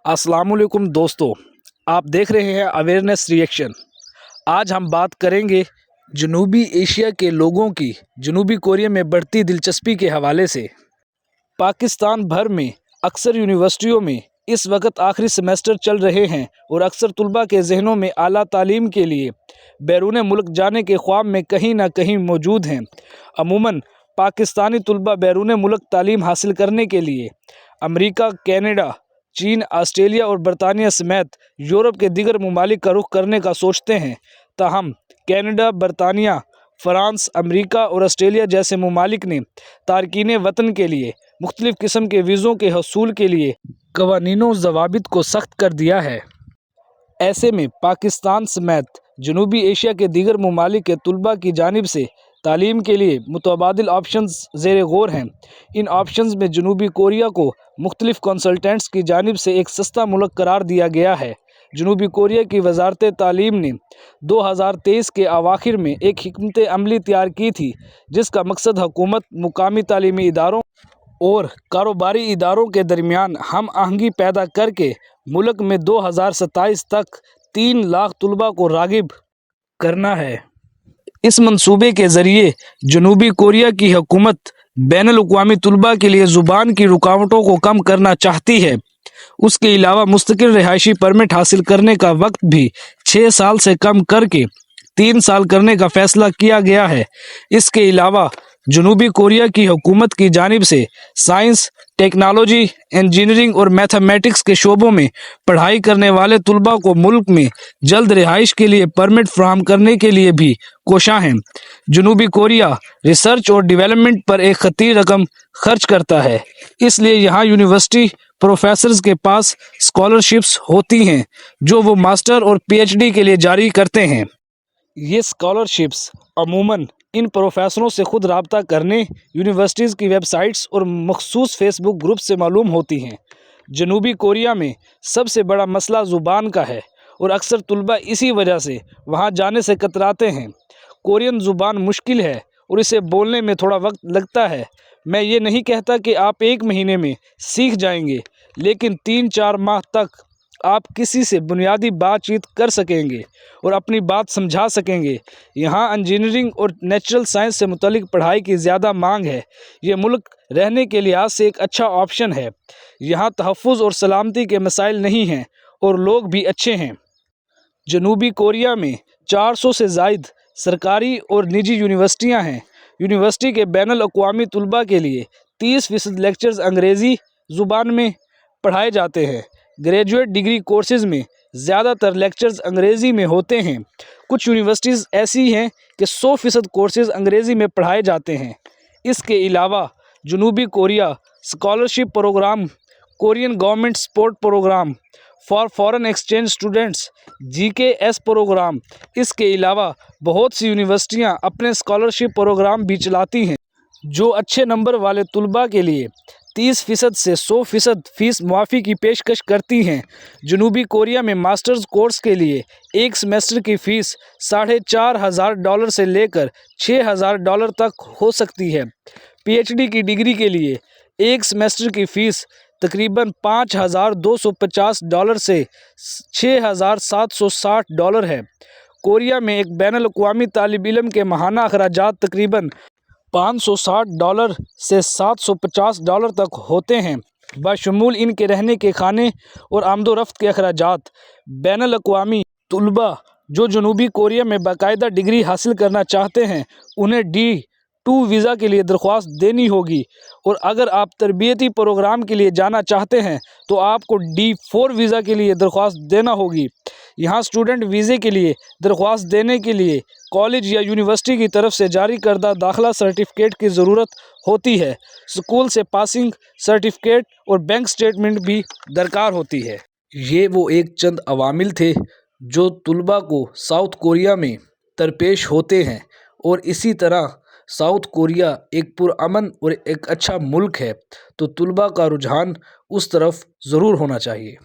अस्सलाम वालेकुम दोस्तों, आप देख रहे हैं अवेयरनेस रिएक्शन। आज हम बात करेंगे जनूबी एशिया के लोगों की जनूबी कोरिया में बढ़ती दिलचस्पी के हवाले से। पाकिस्तान भर में अक्सर यूनिवर्सिटियों में इस वक्त आखिरी सेमेस्टर चल रहे हैं और अक्सर तलबा के जहनों में आला तालीम के लिए बैरून मुल्क जाने के ख्वाब में कहीं ना कहीं मौजूद हैं। अमूमन पाकिस्तानी तलबा बैरून मुल्क तालीम हासिल करने के लिए अमेरिका, कनाडा, चीन, ऑस्ट्रेलिया और बरतानिया समेत यूरोप के दीगर ममालिक का रुख करने का सोचते हैं। ताहम कनाडा, बरतानिया, फ़्रांस, अमेरिका और ऑस्ट्रेलिया जैसे ममालिक ने तारकीन वतन के लिए मुख्तलिफ़ किस्म के वीज़ों के हसूल के लिए कवानीनों ज़वाबित को सख्त कर दिया है। ऐसे में पाकिस्तान समेत जनूबी एशिया के दीगर ममालिक के तलबा की जानिब से तालीम के लिए मुतबादिल ऑप्शंस ज़ेर गौर हैं। इन ऑप्शंस में जनूबी कोरिया को मुख्तलिफ़ कंसल्टेंट्स की जानिब से एक सस्ता मुल्क करार दिया गया है। जनूबी कोरिया की वजारत तालीम ने 2023 के अवाखिर में एक हिकमत अमली तैयार की थी, जिसका मकसद हुकूमत, मुकामी तालीमी इदारों और कारोबारी इदारों के दरमियान हम आहंगी पैदा करके मुल्क में 2027 तक 3 लाख तलबा को रागिब करना है। इस मंसूबे के ज़रिए जनूबी कोरिया की हुकूमत बैनुल-अक़वामी तलबा के लिए ज़ुबान की रुकावटों को कम करना चाहती है। उसके अलावा मुस्तकिल रिहायशी परमिट हासिल करने का वक्त भी 6 साल से कम करके 3 साल करने का फैसला किया गया है। इसके अलावा जनूबी कोरिया की हुकूमत की जानिब से साइंस, टेक्नोलॉजी, इंजीनियरिंग और मैथमेटिक्स के शोबों में पढ़ाई करने वाले तलबा को मुल्क में जल्द रिहाइश के लिए परमिट फराहम करने के लिए भी कोशां हैं। जनूबी कोरिया रिसर्च और डेवलपमेंट पर एक खतीर रकम खर्च करता है, इसलिए यहाँ यूनिवर्सिटी प्रोफेसर्स के पास स्कॉलरशिप्स होती हैं जो वो मास्टर और पीएचडी के लिए जारी करते हैं। ये स्कॉलरशिप्स अमूमन इन प्रोफेसरों से ख़ुद रब्ता करने, यूनिवर्सिटीज़ की वेबसाइट्स और मखसूस फेसबुक ग्रुप से मालूम होती हैं। जनूबी कोरिया में सबसे बड़ा मसला ज़ुबान का है और अक्सर तलबा इसी वजह से वहाँ जाने से कतराते हैं। कोरियन ज़ुबान मुश्किल है और इसे बोलने में थोड़ा वक्त लगता है। मैं ये नहीं कहता कि आप 1 महीने में सीख जाएंगे, लेकिन 3-4 माह तक आप किसी से बुनियादी बातचीत कर सकेंगे और अपनी बात समझा सकेंगे। यहाँ इंजीनियरिंग और नेचुरल साइंस से मुतल्लिक पढ़ाई की ज़्यादा मांग है। ये मुल्क रहने के लिहाज से एक अच्छा ऑप्शन है। यहाँ तहफ़्फ़ुज़ और सलामती के मसाइल नहीं हैं और लोग भी अच्छे हैं। जनूबी कोरिया में 400 से ज़ायद सरकारी और निजी यूनिवर्सिटियाँ हैं। यूनिवर्सिटी के बैनुल-अक़वामी तलबा के लिए 30% लेक्चर्स अंग्रेज़ी ज़ुबान में पढ़ाए जाते हैं। ग्रेजुएट डिग्री कोर्सेज़ में ज़्यादातर लेक्चर्स अंग्रेज़ी में होते हैं। कुछ यूनिवर्सिटीज़ ऐसी हैं कि 100% कोर्सेज़ अंग्रेज़ी में पढ़ाए जाते हैं। इसके अलावा जनूबी Korea scholarship program, Korean government support program for foreign exchange students, GKS program, इसके अलावा बहुत सी यूनिवर्सिटियां अपने स्कॉलरशिप प्रोग्राम भी चलाती हैं जो अच्छे नंबर वाले तलबा के लिए 30% से 100% फ़ीस मुआफ़ी की पेशकश करती हैं। जनूबी कोरिया में मास्टर्स कोर्स के लिए एक सेमेस्टर की फ़ीस $4,500 से लेकर $6,000 तक हो सकती है। पीएचडी की डिग्री के लिए एक सेमेस्टर की फ़ीस तकरीबन $5,250 से $6,760 है। कोरिया में एक बैनुल-अक़वामी तालिब इल्म के माहाना अखराजात तकरीबन $560 से $750 तक होते हैं, बशमूल इनके रहने के खाने और आमदोरफ्त के अखराजात। बैनुल-अक़वामी तलबा जो जनूबी कोरिया में बाकायदा डिग्री हासिल करना चाहते हैं, उन्हें D2 वीज़ा के लिए दरख्वास्त देनी होगी और अगर आप तरबियती प्रोग्राम के लिए जाना चाहते हैं तो आपको D4 वीज़ा के लिए दरख्वास्त देना होगी। यहाँ स्टूडेंट वीज़े के लिए दरख्वास्त देने के लिए कॉलेज या यूनिवर्सिटी की तरफ से जारी करदा दाखिला सर्टिफिकेट की ज़रूरत होती है। स्कूल से पासिंग सर्टिफिकेट और बैंक स्टेटमेंट भी दरकार होती है। ये वो एक चंद अवामिल थे जो तलबा को साउथ कोरिया में दरपेश होते हैं और इसी तरह साउथ कोरिया एक पुरअमन और एक अच्छा मुल्क है, तो तलबा का रुझान उस तरफ ज़रूर होना चाहिए।